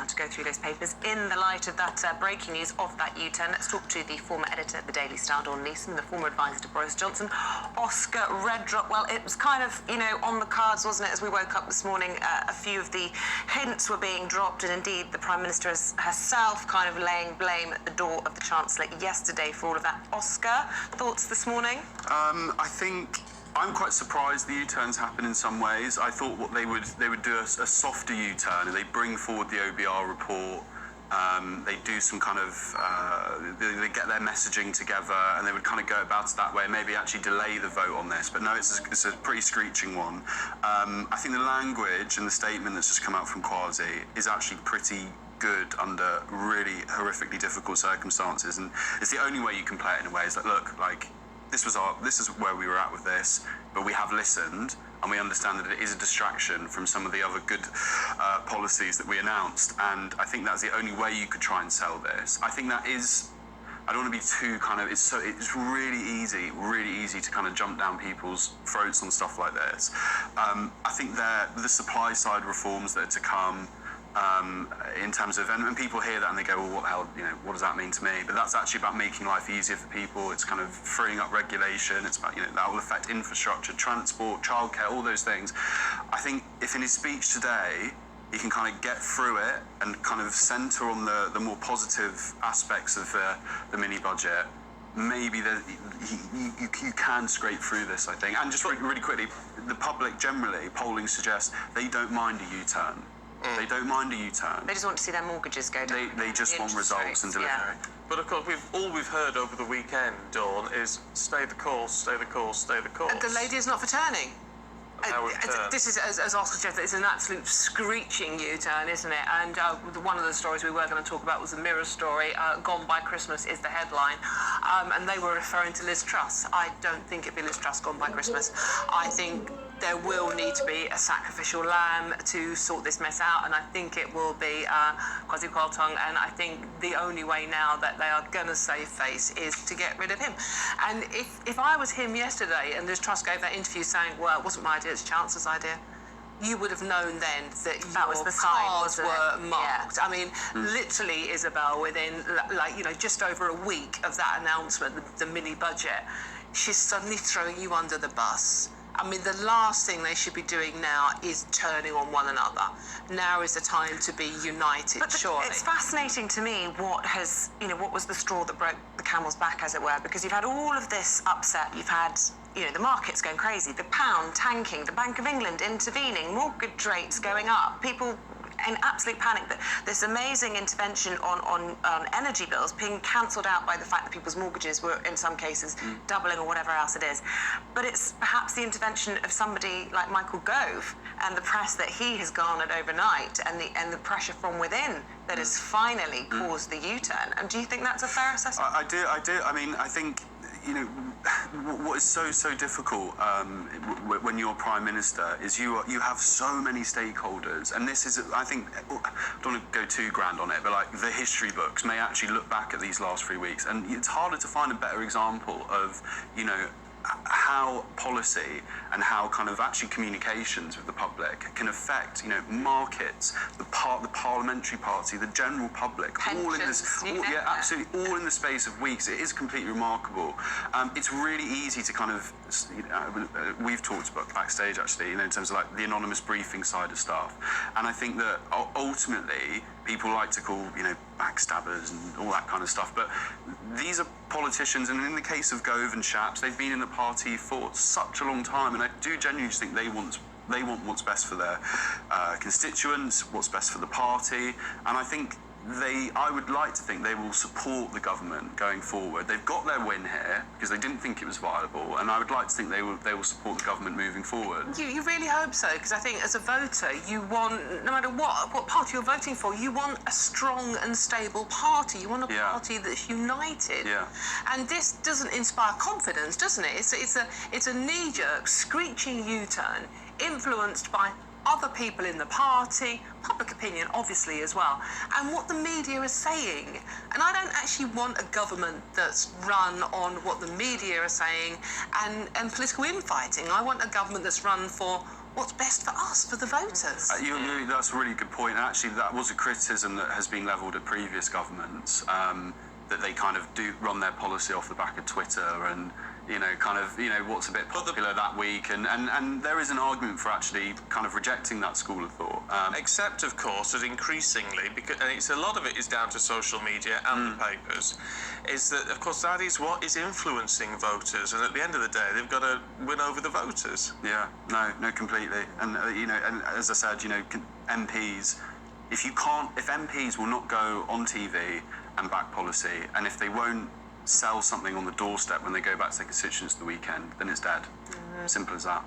now to go through those papers in the light of that breaking news of that U-turn. Let's talk to the former editor of the Daily Star, Dawn Leeson, the former advisor to Boris Johnson. Oscar Redrop, well, it was kind of, on the cards, wasn't it, as we woke up this morning? A few of the hints were being dropped, and indeed the Prime Minister herself kind of laying blame at the door of the Chancellor yesterday for all of that. Oscar, thoughts this morning? I think I'm quite surprised the U-turns happen in some ways. I thought what they would do a softer U-turn, and they bring forward the OBR report. They do some kind of, they get their messaging together, and they would kind of go about it that way, and maybe actually delay the vote on this. But no, it's a pretty screeching one. I think the language and the statement that's just come out from Kwasi is actually pretty good under really horrifically difficult circumstances, and it's the only way you can play it in a way. Is like, look, like, this is where we were at with this, but we have listened, and we understand that it is a distraction from some of the other good policies that we announced. And I think that's the only way you could try and sell this. I think that is, I don't want to be too kind of, it's really easy to kind of jump down people's throats on stuff like this. I think the supply side reforms that are to come, in terms of, and people hear that and they go, well, what the hell, what does that mean to me? But that's actually about making life easier for people. It's kind of freeing up regulation. It's about, that will affect infrastructure, transport, childcare, all those things. I think if in his speech today, he can kind of get through it and kind of centre on the more positive aspects of the mini budget, maybe you can scrape through this, I think. And just really quickly, the public generally, polling suggests they don't mind a U-turn. They don't mind a U-turn. They just want to see their mortgages go down. They just want results and delivery. Yeah. But of course, all we've heard over the weekend, Dawn, is stay the course, stay the course, stay the course. The lady is not for turning. This is, as Oscar suggested, it's an absolute screeching U-turn, isn't it? And one of the stories we were going to talk about was the Mirror story. Gone by Christmas is the headline. And they were referring to Liz Truss. I don't think it'd be Liz Truss gone by Christmas. I think there will need to be a sacrificial lamb to sort this mess out, and I think it will be Kwasi Kwarteng. And I think the only way now that they are going to save face is to get rid of him. And if I was him yesterday and Liz Truss gave that interview saying, well, it wasn't my idea, it's Chancellor's idea, you would have known then that your cards were marked. Yeah. I mean, literally, Isabel, within just over a week of that announcement, the mini budget, she's suddenly throwing you under the bus. I mean, the last thing they should be doing now is turning on one another. Now is the time to be united, surely. It's fascinating to me what was the straw that broke the camel's back, as it were, because you've had all of this upset. You've had, the markets going crazy, the pound tanking, the Bank of England intervening, mortgage rates going up, people in absolute panic, that this amazing intervention on energy bills being cancelled out by the fact that people's mortgages were, in some cases, doubling or whatever else it is. But it's perhaps the intervention of somebody like Michael Gove and the press that he has garnered overnight, and the pressure from within that has finally caused the U-turn. And do you think that's a fair assessment? I do. I mean, I think, what is so difficult when you're Prime Minister is you have so many stakeholders, and this is, I think, I don't want to go too grand on it, but like the history books may actually look back at these last 3 weeks, and it's harder to find a better example of, how policy and how kind of actually communications with the public can affect, markets, the parliamentary party, the general public, all in this, absolutely, all in the space of weeks. It is completely remarkable. It's really easy to kind of, we've talked about backstage actually, in terms of like the anonymous briefing side of stuff, and I think that ultimately people like to call, backstabbers and all that kind of stuff, but these are politicians, and in the case of Gove and Shapps, they've been in the party for such a long time, and I do genuinely think they want what's best for their constituents, what's best for the party, and I think I would like to think they will support the government going forward. They've got their win here because they didn't think it was viable, and I would like to think they will support the government moving forward. You really hope so, because I think as a voter, you want, no matter what party you're voting for, you want a strong and stable party. You want a party that's united. Yeah. And this doesn't inspire confidence, doesn't it? It's a knee-jerk, screeching U-turn influenced by other people in the party, public opinion obviously as well, and what the media is saying. And I don't actually want a government that's run on what the media are saying and political infighting. I want a government that's run for what's best for us, for the voters. That's a really good point. Actually, that was a criticism that has been levelled at previous governments, that they kind of do run their policy off the back of Twitter and, what's a bit popular that week. And there is an argument for actually kind of rejecting that school of thought. Except, of course, that increasingly, and a lot of it is down to social media and the papers, is that, of course, that is what is influencing voters. And at the end of the day, they've got to win over the voters. Yeah, no, completely. And, and as I said, MPs, if MPs will not go on TV and back policy, and if they won't sell something on the doorstep when they go back to their constituents the weekend, then it's dead. Simple as that.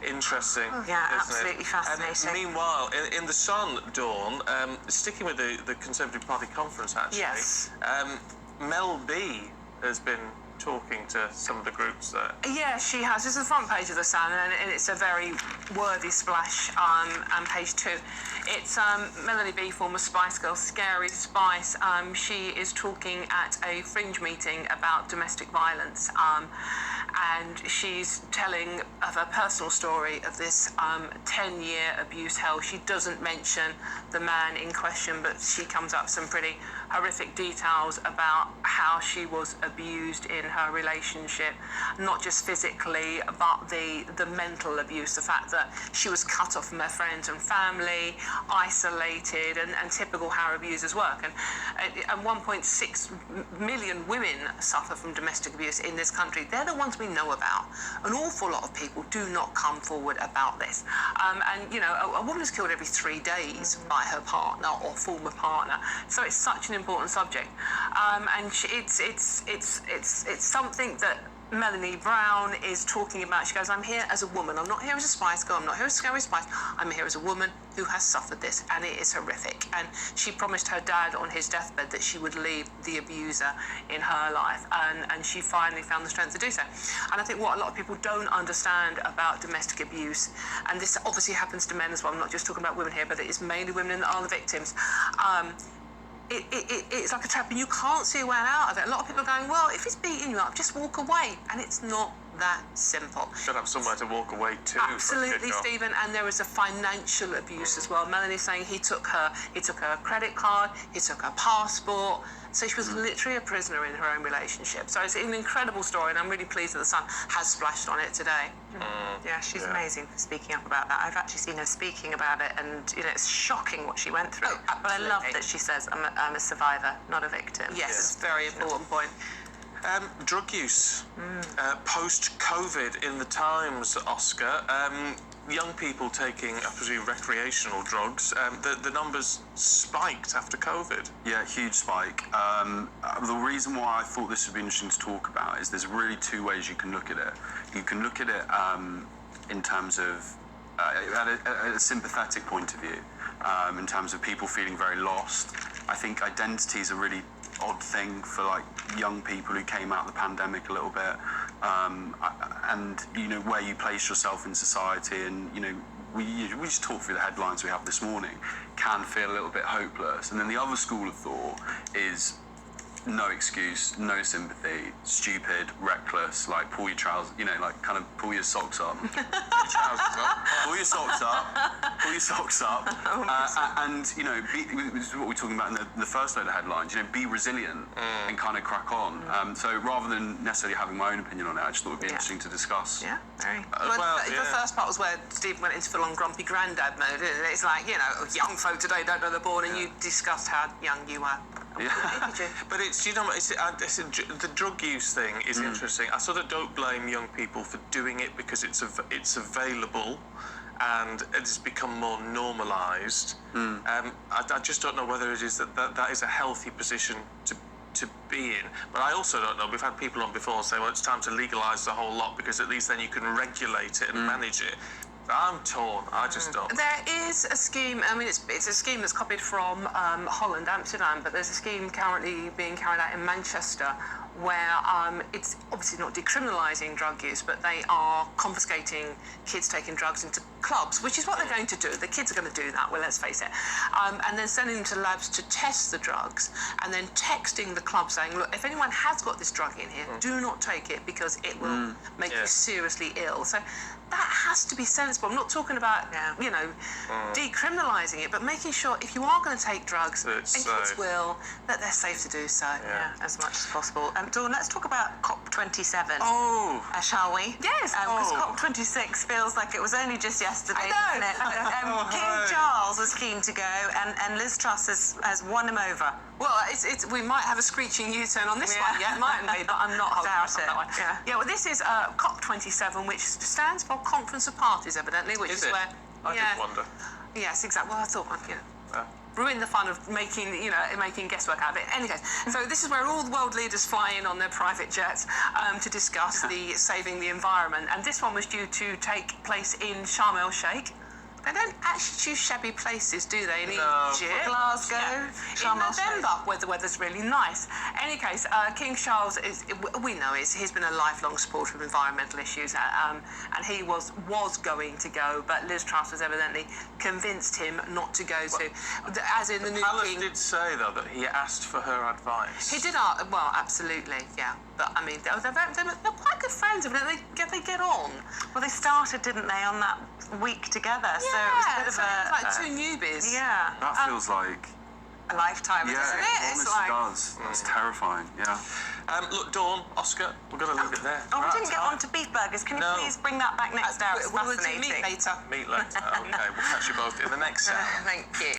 Interesting. Yeah, absolutely fascinating. And meanwhile, in the Sun, Dawn, sticking with the Conservative Party conference, actually, Yes. Mel B has been talking to some of the groups there. Yeah, she has. It's the front page of the Sun, and it's a very worthy splash on page 2. It's Melanie B, former Spice Girl, Scary Spice. She is talking at a fringe meeting about domestic violence, and she's telling of her personal story of this 10-year abuse hell. She doesn't mention the man in question, but she comes up with some pretty horrific details about how she was abused in her relationship, not just physically, but the mental abuse, the fact that she was cut off from her friends and family, isolated, and typical how abusers work. And 1.6 million women suffer from domestic abuse in this country. They're the ones we know about. An awful lot of people do not come forward about this. A woman is killed every 3 days by her partner or former partner. So it's such an important subject, and it's something that Melanie Brown is talking about. She goes, I'm here as a woman. I'm not here as a Spice Girl. I'm not here as a Scary Spice. I'm here as a woman who has suffered this, and it is horrific. And she promised her dad on his deathbed that she would leave the abuser in her life, and she finally found the strength to do so. And I think what a lot of people don't understand about domestic abuse, and this obviously happens to men as well, I'm not just talking about women here, but it is mainly women that are the victims, it's like a trap, and you can't see a way out of it. A lot of people are going, well, if he's beating you up, just walk away. And it's not that simple. Should have somewhere to walk away to. Absolutely, Stephen. And there is a financial abuse as well. Melanie's saying he took her credit card, he took her passport. So she was literally a prisoner in her own relationship. So it's an incredible story, and I'm really pleased that the Sun has splashed on it today. Yeah, she's amazing for speaking up about that. I've actually seen her speaking about it, and it's shocking what she went through. Oh, but I love absolutely. that she says, I'm a survivor, not a victim. Yes, it's a very important point. Drug use. Post-COVID in the Times, Oscar. Young people taking, I presume, recreational drugs. The numbers spiked after COVID. Yeah, huge spike. The reason why I thought this would be interesting to talk about is there's really 2 ways you can look at it. You can look at it in terms of at a sympathetic point of view, in terms of people feeling very lost. I think identity is a really odd thing for young people who came out of the pandemic a little bit, and where you place yourself in society, and we just talked through the headlines we have this morning, can feel a little bit hopeless. And then the other school of thought is no excuse, no sympathy, stupid, reckless, pull your trousers, kind of pull your socks up. Pull your trousers up. Pull your socks up. Pull your socks up. And, this is what we're talking about in the first load of headlines, be resilient and kind of crack on. So rather than necessarily having my own opinion on it, I just thought it would be interesting to discuss. Yeah, very. The first part was where Stephen went into full-on grumpy granddad mode, isn't it? It's like, young folk today don't know they're born, and you discussed how young you were. Yeah. But the drug use thing is interesting. I sort of don't blame young people for doing it because it's available and it's become more normalised. I just don't know whether it is that is a healthy position to be in. But I also don't know, we've had people on before say, well, it's time to legalise the whole lot because at least then you can regulate it and manage it. I'm torn. I just don't. There is a scheme. I mean, it's a scheme that's copied from Holland, Amsterdam, but there's a scheme currently being carried out in Manchester where it's obviously not decriminalising drug use, but they are confiscating kids taking drugs into clubs, which is what they're going to do. The kids are going to do that, well, let's face it. And then sending them to labs to test the drugs, and then texting the club saying, look, if anyone has got this drug in here, do not take it because it will make you seriously ill. So that has to be sensible. I'm not talking about, you know, decriminalising it, but making sure if you are going to take drugs, and kids will, that they're safe to do so. Yeah, as much as possible. Dawn, let's talk about COP27. Oh! Shall we? Yes. Because COP26 feels like it was only just yesterday, I know. doesn't it? King Charles was keen to go, and Liz Truss has won him over. Well, we might have a screeching U-turn on this one yet, mightn't we? But I'm not holding Doubt out on it. that one. Yeah. Well, this is COP27, which stands for Conference of Parties, evidently, which is it? where... I did wonder. Yes, exactly. Well, I thought, ruin the fun of making guesswork out of it. Anyway, so this is where all the world leaders fly in on their private jets to discuss the saving the environment. And this one was due to take place in Sharm el-Sheikh. They don't actually choose shabby places, do they? In Egypt, Glasgow, in November, where the weather's really nice. In any case, King Charles he's been a lifelong supporter of environmental issues, and he was going to go, but Liz Truss has evidently convinced him not to go to. As in the new Palace king. did say though that he asked for her advice. He did, well, absolutely, yeah. But I mean, they're quite good friends, evidently. They get on. Well, they started, didn't they, on that week together? So it was a bit of it's like two newbies. Yeah. That feels like... A lifetime, Yeah, isn't it it? honestly It's like... does. That's terrifying, yeah. Look, Dawn, Oscar, we're going to leave it there. Oh, we Right, didn't get on to beef burgers. Can you No. please bring that back next hour? It's We'll do fascinating. meet later. Meet later. Okay, we'll catch you both in the next hour. Thank you.